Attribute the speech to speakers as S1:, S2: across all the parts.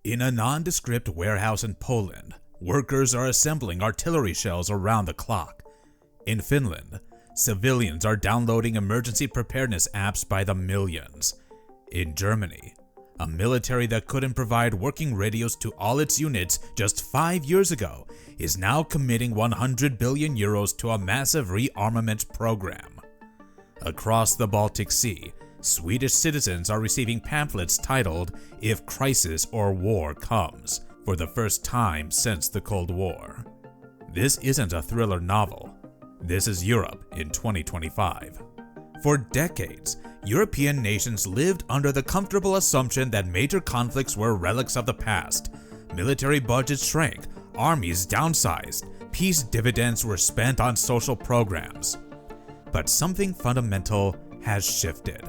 S1: In a nondescript warehouse in Poland, workers are assembling artillery shells around the clock. In Finland, civilians are downloading emergency preparedness apps by the millions. In Germany, a military that couldn't provide working radios to all its units just 5 years ago is now committing 100 billion euros to a massive rearmament program. Across the Baltic Sea, Swedish citizens are receiving pamphlets titled "If Crisis or War Comes" for the first time since the Cold War. This isn't a thriller novel. This is Europe in 2025. For decades, European nations lived under the comfortable assumption that major conflicts were relics of the past. Military budgets shrank, armies downsized, peace dividends were spent on social programs. But something fundamental has shifted.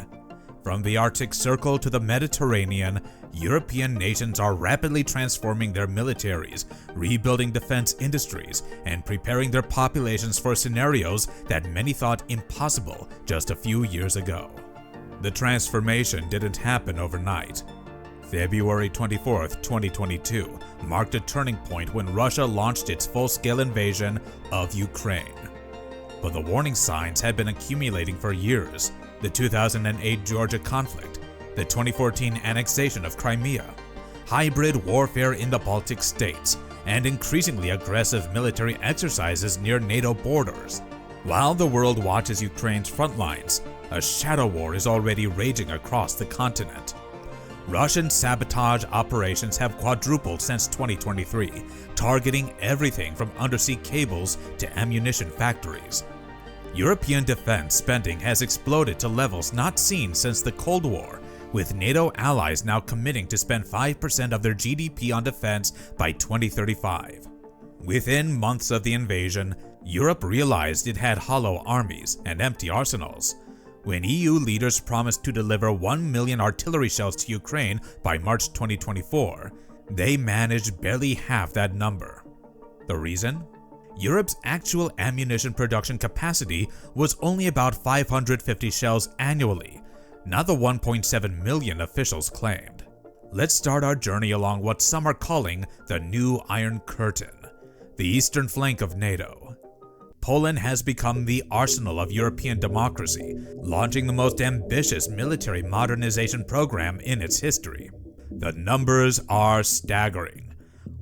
S1: From the Arctic Circle to the Mediterranean, European nations are rapidly transforming their militaries, rebuilding defense industries, and preparing their populations for scenarios that many thought impossible just a few years ago. The transformation didn't happen overnight. February 24, 2022 marked a turning point when Russia launched its full-scale invasion of Ukraine. But the warning signs had been accumulating for years. The 2008 Georgia conflict, the 2014 annexation of Crimea, hybrid warfare in the Baltic states, and increasingly aggressive military exercises near NATO borders. While the world watches Ukraine's front lines, a shadow war is already raging across the continent. Russian sabotage operations have quadrupled since 2023, targeting everything from undersea cables to ammunition factories. European defense spending has exploded to levels not seen since the Cold War, with NATO allies now committing to spend 5% of their GDP on defense by 2035. Within months of the invasion, Europe realized it had hollow armies and empty arsenals. When EU leaders promised to deliver 1 million artillery shells to Ukraine by March 2024, they managed barely half that number. The reason? Europe's actual ammunition production capacity was only about 550 shells annually, not the 1.7 million officials claimed. Let's start our journey along what some are calling the new Iron Curtain, the eastern flank of NATO. Poland has become the arsenal of European democracy, launching the most ambitious military modernization program in its history. The numbers are staggering.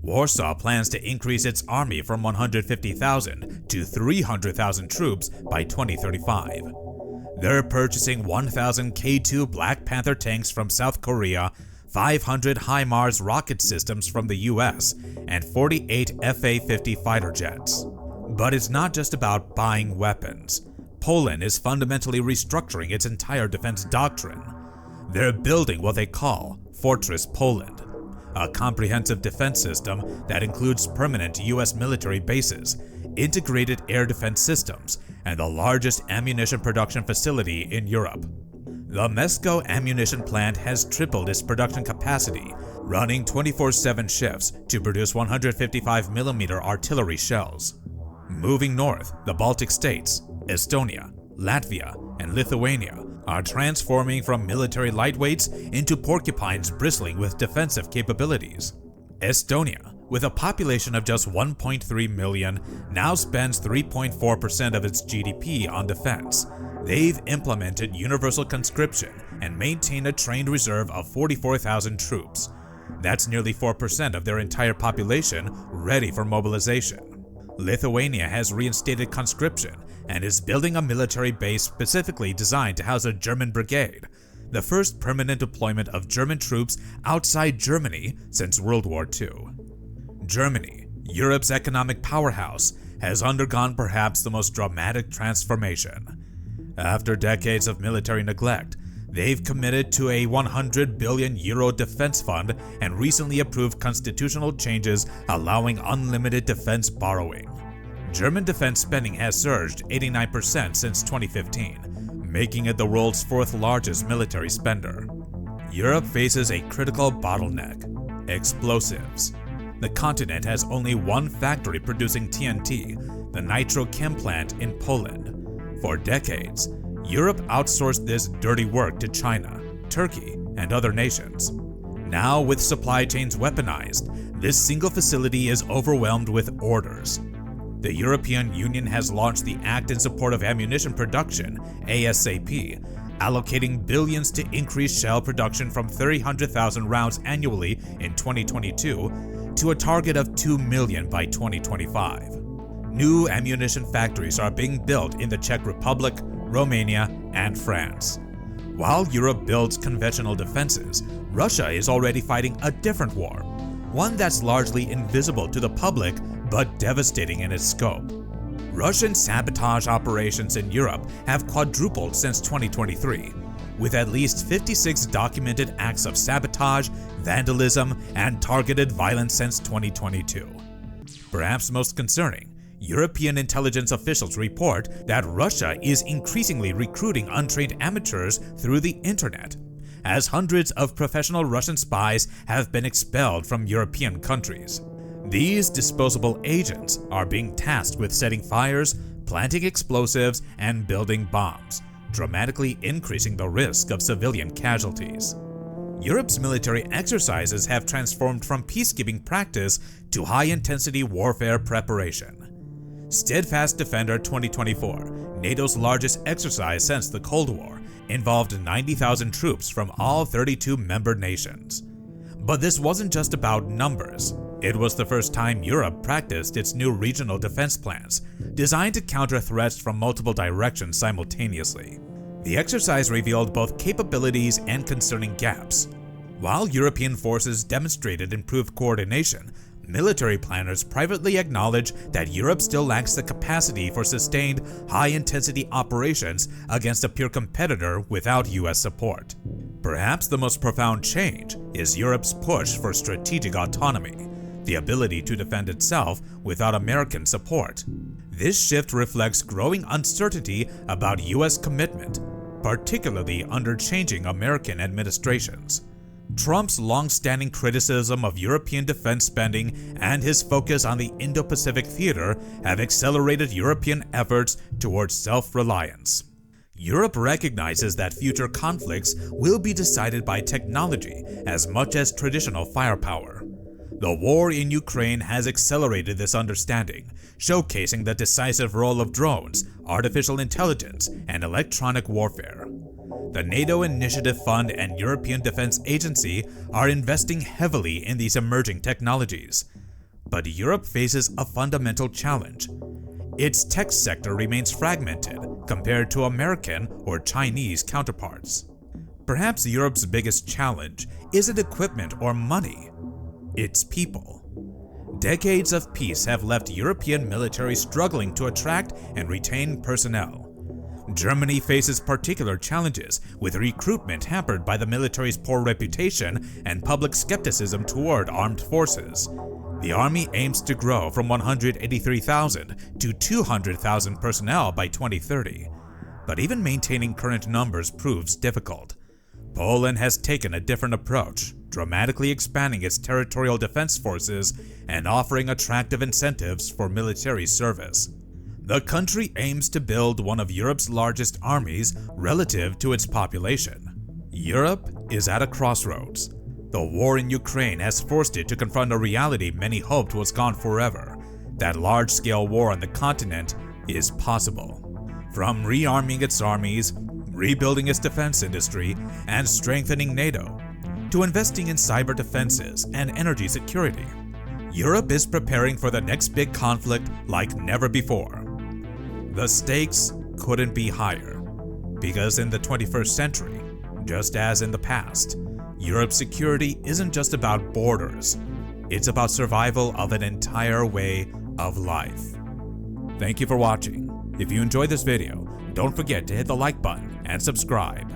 S1: Warsaw plans to increase its army from 150,000 to 300,000 troops by 2035. They're purchasing 1,000 K2 Black Panther tanks from South Korea, 500 HIMARS rocket systems from the US, and 48 FA-50 fighter jets. But it's not just about buying weapons. Poland is fundamentally restructuring its entire defense doctrine. They're building what they call Fortress Poland, a comprehensive defense system that includes permanent US military bases, integrated air defense systems, and the largest ammunition production facility in Europe. The Mesko ammunition plant has tripled its production capacity, running 24/7 shifts to produce 155mm artillery shells. Moving north, the Baltic states, Estonia, Latvia, and Lithuania are transforming from military lightweights into porcupines bristling with defensive capabilities. Estonia, with a population of just 1.3 million, now spends 3.4% of its GDP on defense. They've implemented universal conscription and maintain a trained reserve of 44,000 troops. That's nearly 4% of their entire population ready for mobilization. Lithuania has reinstated conscription and is building a military base specifically designed to house a German brigade, the first permanent deployment of German troops outside Germany since World War II. Germany, Europe's economic powerhouse, has undergone perhaps the most dramatic transformation. After decades of military neglect, they've committed to a 100 billion euro defense fund and recently approved constitutional changes allowing unlimited defense borrowing. German defense spending has surged 89% since 2015, making it the world's fourth largest military spender. Europe faces a critical bottleneck: explosives. The continent has only one factory producing TNT, the nitrochem plant in Poland. For decades, Europe outsourced this dirty work to China, Turkey, and other nations. Now, with supply chains weaponized, this single facility is overwhelmed with orders. The European Union has launched the Act in Support of Ammunition Production, ASAP, allocating billions to increase shell production from 300,000 rounds annually in 2022 to a target of 2 million by 2025. New ammunition factories are being built in the Czech Republic, Romania, and France. While Europe builds conventional defenses, Russia is already fighting a different war, one that's largely invisible to the public but devastating in its scope. Russian sabotage operations in Europe have quadrupled since 2023, with at least 56 documented acts of sabotage, vandalism, and targeted violence since 2022. Perhaps most concerning, European intelligence officials report that Russia is increasingly recruiting untrained amateurs through the internet, as hundreds of professional Russian spies have been expelled from European countries. These disposable agents are being tasked with setting fires, planting explosives, and building bombs, dramatically increasing the risk of civilian casualties. Europe's military exercises have transformed from peacekeeping practice to high-intensity warfare preparation. Steadfast Defender 2024, NATO's largest exercise since the Cold War, involved 90,000 troops from all 32 member nations. But this wasn't just about numbers. It was the first time Europe practiced its new regional defense plans, designed to counter threats from multiple directions simultaneously. The exercise revealed both capabilities and concerning gaps. While European forces demonstrated improved coordination, military planners privately acknowledge that Europe still lacks the capacity for sustained, high-intensity operations against a peer competitor without US support. Perhaps the most profound change is Europe's push for strategic autonomy, the ability to defend itself without American support. This shift reflects growing uncertainty about US commitment, particularly under changing American administrations. Trump's long-standing criticism of European defense spending and his focus on the Indo-Pacific theater have accelerated European efforts towards self-reliance. Europe recognizes that future conflicts will be decided by technology as much as traditional firepower. The war in Ukraine has accelerated this understanding, showcasing the decisive role of drones, artificial intelligence, and electronic warfare. The NATO Initiative Fund and European Defense Agency are investing heavily in these emerging technologies. But Europe faces a fundamental challenge. Its tech sector remains fragmented compared to American or Chinese counterparts. Perhaps Europe's biggest challenge isn't equipment or money. It's people. Decades of peace have left European military struggling to attract and retain personnel. Germany faces particular challenges, with recruitment hampered by the military's poor reputation and public skepticism toward armed forces. The army aims to grow from 183,000 to 200,000 personnel by 2030, but even maintaining current numbers proves difficult. Poland has taken a different approach, dramatically expanding its territorial defense forces and offering attractive incentives for military service. The country aims to build one of Europe's largest armies relative to its population. Europe is at a crossroads. The war in Ukraine has forced it to confront a reality many hoped was gone forever, that large-scale war on the continent is possible. From rearming its armies, rebuilding its defense industry, and strengthening NATO, to investing in cyber defenses and energy security, Europe is preparing for the next big conflict like never before. The stakes couldn't be higher, because in the 21st century, just as in the past, Europe's security isn't just about borders, it's about survival of an entire way of life. Thank you for watching. If you enjoyed this video, don't forget to hit the like button and subscribe.